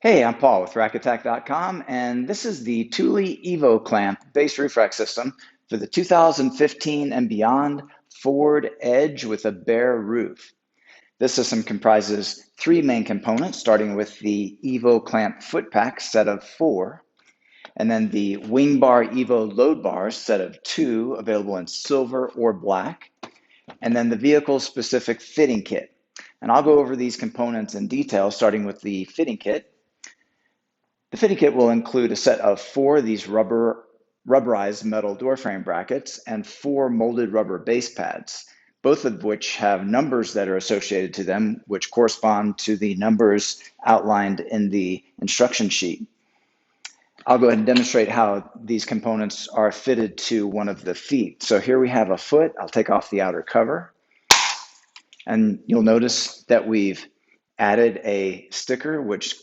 Hey, I'm Paul with rackattack.com, and this is the Thule Evo clamp base roof rack system for the 2015 and beyond Ford Edge with a bare roof. This system comprises three main components, starting with the Evo clamp foot pack set of 4, and then the WingBar Evo load bars set of 2, available in silver or black, and then the vehicle-specific fitting kit. And I'll go over these components in detail, starting with the fitting kit. The fitting kit will include a set of 4 of these rubberized metal door frame brackets and 4 molded rubber base pads, both of which have numbers that are associated to them, which correspond to the numbers outlined in the instruction sheet. I'll go ahead and demonstrate how these components are fitted to one of the feet. So here we have a foot. I'll take off the outer cover, and you'll notice that we've added a sticker which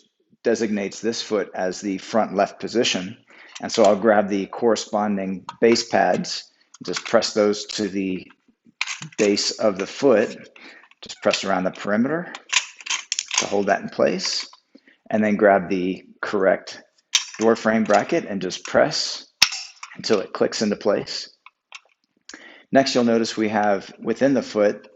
designates this foot as the front left position. And so I'll grab the corresponding base pads, just press those to the base of the foot, just press around the perimeter to hold that in place, and then grab the correct door frame bracket and just press until it clicks into place. Next, you'll notice we have within the foot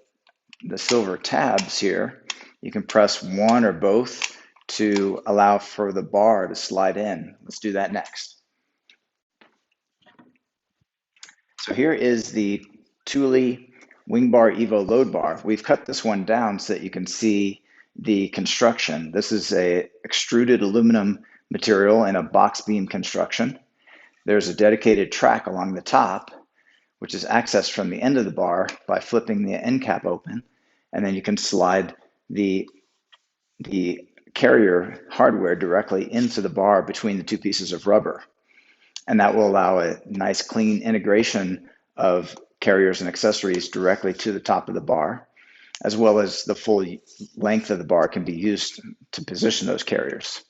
the silver tabs here. You can press one or both to allow for the bar to slide in. Let's do that next. So here is the Thule WingBar Evo load bar. We've cut this one down so that you can see the construction. This is a extruded aluminum material in a box beam construction. There's a dedicated track along the top, which is accessed from the end of the bar by flipping the end cap open, and then you can slide the carrier hardware directly into the bar between the 2 pieces of rubber. And that will allow a nice clean integration of carriers and accessories directly to the top of the bar, as well as the full length of the bar can be used to position those carriers.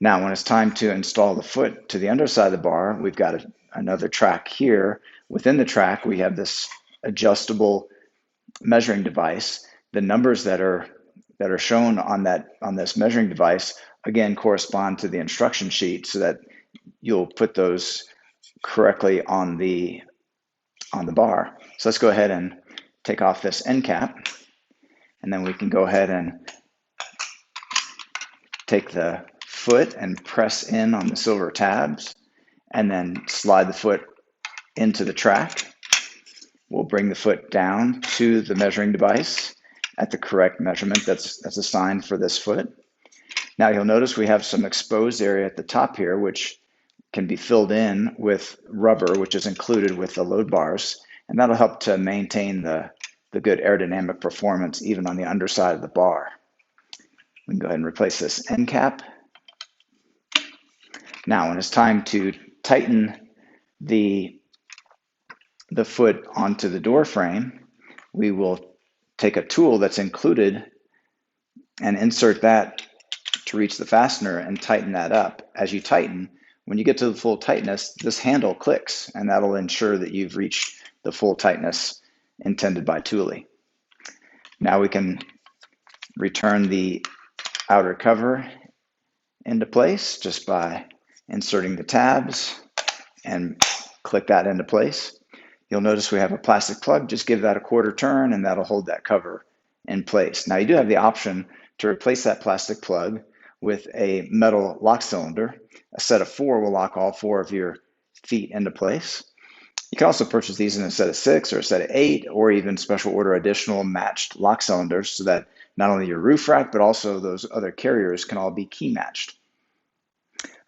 Now, when it's time to install the foot to the underside of the bar, we've got another track here. Within the track, we have this adjustable measuring device. The numbers that are shown on this measuring device again correspond to the instruction sheet, so that you'll put those correctly on the bar. So let's go ahead and take off this end cap, and then we can go ahead and take the foot and press in on the silver tabs, and then slide the foot into the track. We'll bring the foot down to the measuring device at the correct measurement that's assigned for this foot. Now you'll notice we have some exposed area at the top here, which can be filled in with rubber, which is included with the load bars, and that'll help to maintain the good aerodynamic performance even on the underside of the bar. We can go ahead and replace this end cap. Now when it's time to tighten the foot onto the door frame, we will take a tool that's included and insert that to reach the fastener and tighten that up. As you tighten, when you get to the full tightness, this handle clicks, and that'll ensure that you've reached the full tightness intended by Thule. Now we can return the outer cover into place just by inserting the tabs and click that into place. You'll notice we have a plastic plug. Just give that a quarter turn and that'll hold that cover in place. Now you do have the option to replace that plastic plug with a metal lock cylinder. A set of 4 will lock all 4 of your feet into place. You can also purchase these in a set of 6 or a set of 8, or even special order additional matched lock cylinders, so that not only your roof rack, but also those other carriers can all be key matched.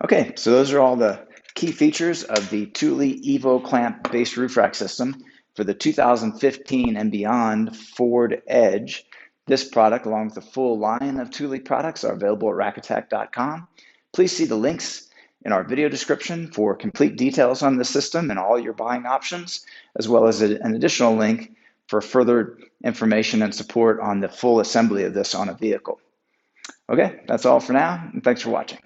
Okay, so those are all the key features of the Thule Evo clamp base roof rack system for the 2015 and beyond Ford Edge. This product, along with the full line of Thule products, are available at rackattack.com. Please see the links in our video description for complete details on the system and all your buying options, as well as an additional link for further information and support on the full assembly of this on a vehicle. Okay, that's all for now, and thanks for watching.